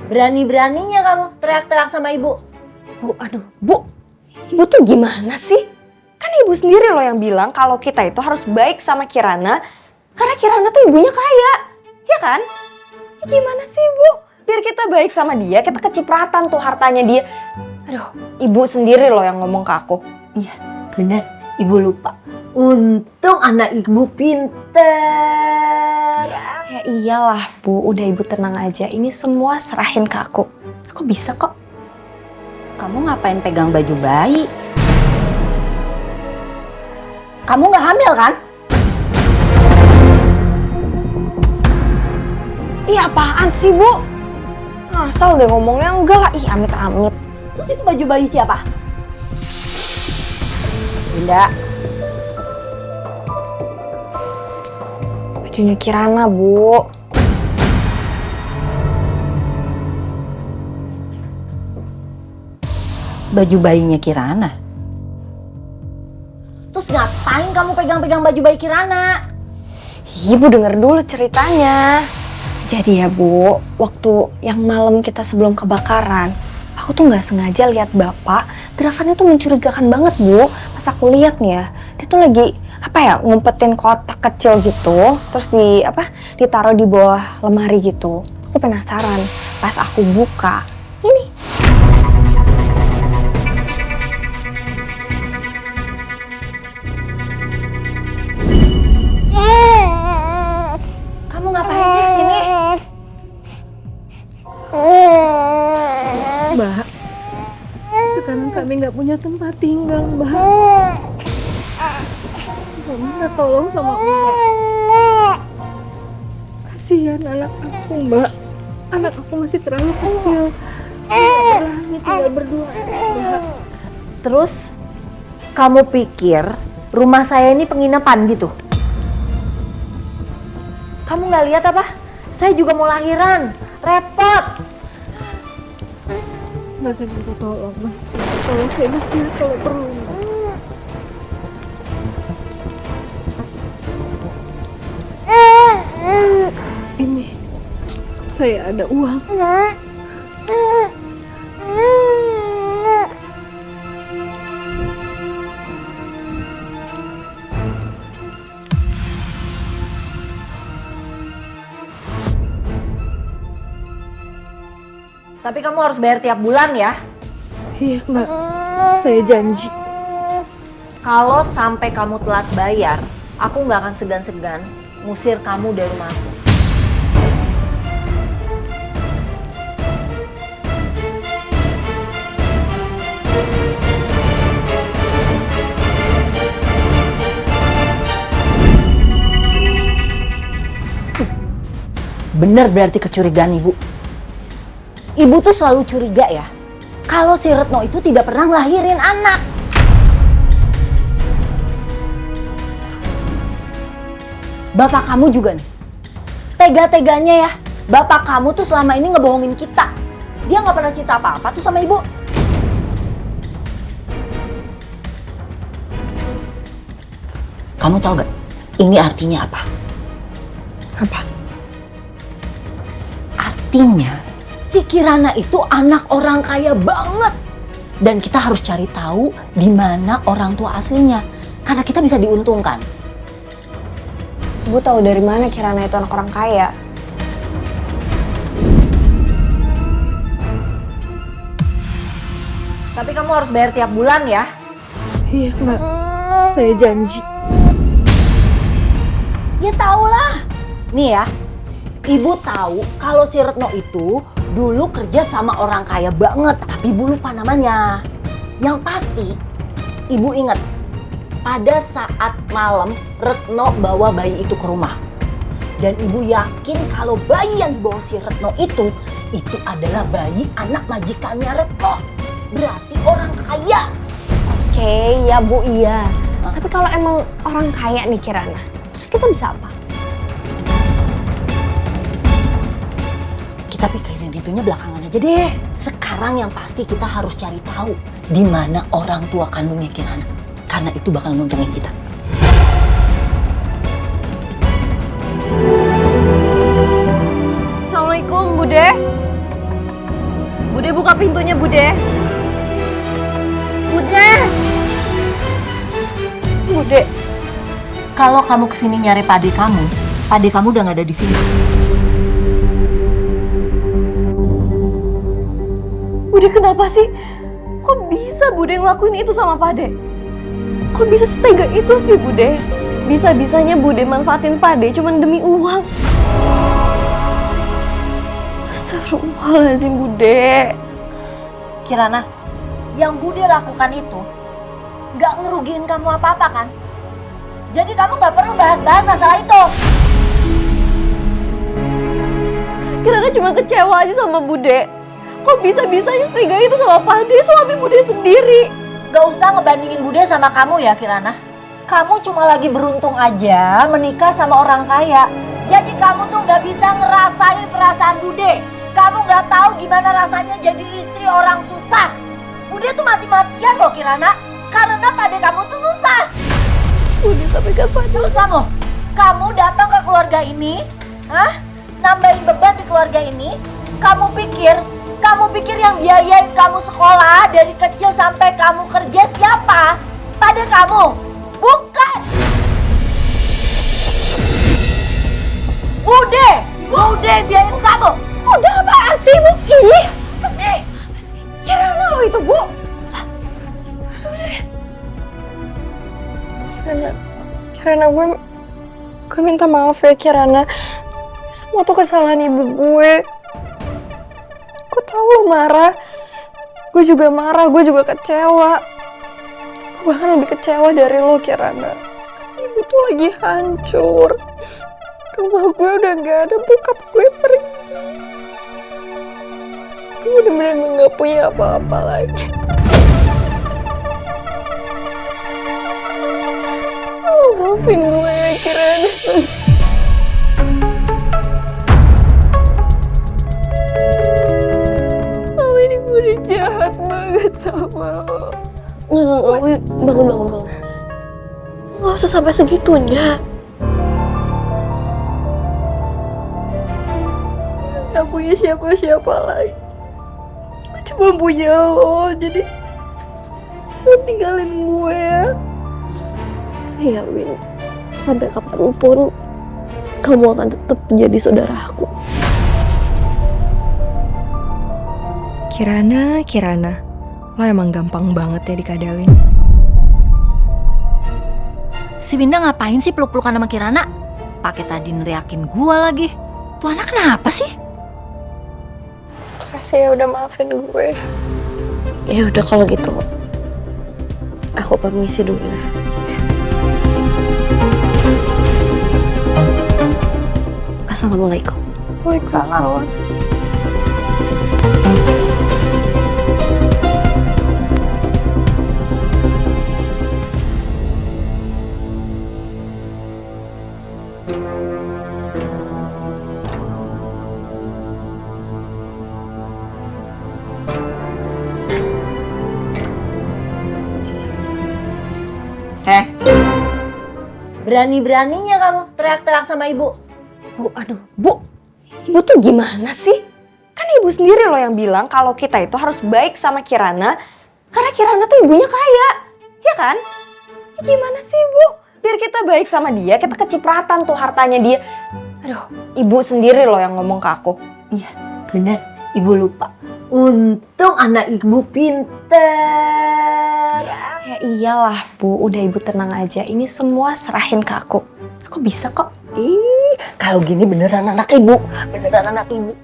Berani-beraninya kamu teriak-teriak sama ibu. Bu, aduh, Bu. Ibu tuh gimana sih? Kan ibu sendiri loh yang bilang kalau kita itu harus baik sama Kirana. Karena Kirana tuh ibunya kaya. Ya kan? Ya gimana sih, Bu? Biar kita baik sama dia, kita kecipratan tuh hartanya dia. Aduh, ibu sendiri loh yang ngomong ke aku. Iya, bener. Ibu lupa. Untung anak ibu pinter. Ya iyalah, Bu. Udah ibu tenang aja. Ini semua serahin ke aku. Aku bisa kok. Kamu ngapain pegang baju bayi? Kamu nggak hamil kan? Ih, apaan sih, Bu? Asal deh ngomongnya enggak lah. Ih, amit-amit. Terus itu baju bayi siapa? Dinda, Bajunya Kirana, Bu. baju bayinya Kirana. Terus ngapain kamu pegang-pegang baju bayi Kirana? Ibu denger dulu ceritanya. Jadi ya, Bu, waktu yang malam kita sebelum kebakaran, aku tuh nggak sengaja lihat Bapak, gerakannya tuh mencurigakan banget, Bu. Pas aku lihat nih ya, dia tuh lagi ngumpetin kotak kecil gitu, terus ditaruh di bawah lemari gitu. Aku penasaran. Pas aku buka, ini. Kamu ngapain sih kesini? Mbak, sekarang kami nggak punya tempat tinggal, Mbak. Mbak minta tolong sama Mbak. Kasihan anak aku, Mbak. Anak aku masih terlalu kecil. Hanya tinggal berdua, Mbak. Terus kamu pikir rumah saya ini penginapan gitu? Kamu nggak lihat apa? Saya juga mau lahiran, repot. Mbak, saya minta tolong, Mas. Tolong saya lahir kalau perlu. Ini, saya ada uang. Tapi kamu harus bayar tiap bulan ya. Iya, Mbak. Saya janji. Kalau sampai kamu telat bayar, aku nggak akan segan-segan ngusir kamu dari rumahku. Bener berarti kecurigaan ibu. Ibu tuh selalu curiga ya, kalau si Retno itu tidak pernah ngelahirin anak. Bapak kamu juga nih, tega-teganya ya. Bapak kamu tuh selama ini ngebohongin kita. Dia nggak pernah cerita apa-apa tuh sama ibu. Kamu tahu gak? Ini artinya apa? Apa? Artinya Si Kirana itu anak orang kaya banget. Dan kita harus cari tahu di mana orang tua aslinya. Karena kita bisa diuntungkan. Ibu tahu dari mana Kirana itu anak orang kaya? Tapi kamu harus bayar tiap bulan ya. Iya, Mbak. Saya janji. Ya tahulah. Nih ya, ibu tahu kalau si Retno itu dulu kerja sama orang kaya banget, tapi ibu lupa namanya. Yang pasti, ibu ingat, pada saat malam Retno bawa bayi itu ke rumah. Dan ibu yakin kalau bayi yang dibawa si Retno itu adalah bayi anak majikannya Retno. Berarti orang kaya. Oke, ya Bu, iya. Tapi kalau emang orang kaya nih Kirana, terus kita bisa apa? Kita pikirin itunya belakangan aja deh. Sekarang yang pasti kita harus cari tahu di mana orang tua kandungnya Kirana. Karena itu bakal nguntungin kita. Assalamualaikum. buka pintunya, Bude. Bude. Bude, kalau kamu kesini nyari pade kamu udah nggak ada di sini. Bude, kenapa sih? Kok bisa Bude ngelakuin itu sama Pade? Kok bisa setega itu sih, Bude? Bisa-bisanya Bude manfaatin Pade cuma demi uang. Astagfirullahaladzim, Bude. Kirana, yang Bude lakukan itu nggak ngerugiin kamu apa-apa kan? Jadi kamu nggak perlu bahas-bahas masalah itu. Kirana cuma kecewa aja sama Bude. Kok bisa-bisanya setega itu sama Pade, suami Bude sendiri? Gak usah ngebandingin Bude sama kamu ya, Kirana. Kamu cuma lagi beruntung aja menikah sama orang kaya. Jadi kamu tuh gak bisa ngerasain perasaan Bude. Kamu gak tahu gimana rasanya jadi istri orang susah. Bude tuh mati-matian loh, Kirana. Karena Pade kamu tuh susah. Bude, sampai kapan? Terus kamu datang ke keluarga ini, nambahin beban di keluarga ini. Kamu pikir yang biayain kamu sekolah dari kecil sampai kamu kerja siapa? Pada kamu? Bukan! Bude biayain kamu! Udah apaan sih, Bu? Ini? Apa sih? Kirana lo itu, Bu! Aduh deh. Kirana, gue minta maaf ya, Kirana. Semua tuh kesalahan ibu gue. Gue tahu lo marah. Gue juga marah, gue juga kecewa. Gue bahkan lebih kecewa dari lo, Kirana. Ibu tuh lagi hancur. Rumah gue udah gak ada, bokap gue pergi. Gue bener-bener gak punya apa-apa lagi. Maafin gue ya, Kirana. Ini gue udah jahat banget sama lo. Bangun. Gak usah sampai segitunya. Gak punya siapa-siapa lagi. Cuma punya lo, jadi jangan tinggalin gue ya. Iya, Win. Sampai kapanpun kamu akan tetap menjadi saudaraku. Kirana, lo emang gampang banget ya dikadalin. Si Winda ngapain sih peluk-pelukan sama Kirana? Pakai tadi neriakin gua lagi. Tuh anak kenapa sih? Makasih ya udah maafin gue. Ya udah kalau gitu, aku permisi dulu ya. Assalamualaikum. Waalaikumsalam. Berani-beraninya kamu teriak-teriak sama ibu. Bu, Ibu tuh gimana sih? Kan ibu sendiri loh yang bilang kalau kita itu harus baik sama Kirana karena Kirana tuh ibunya kaya, ya kan? Ya gimana sih, Bu? Biar kita baik sama dia, kita kecipratan tuh hartanya dia. Aduh, ibu sendiri loh yang ngomong ke aku. Iya, benar. Ibu lupa. Untung anak ibu pinter. Ya iyalah, Bu. Udah ibu tenang aja. Ini semua serahin ke aku. Aku bisa kok. Ih, kalau gini beneran anak ibu. Beneran anak ibu.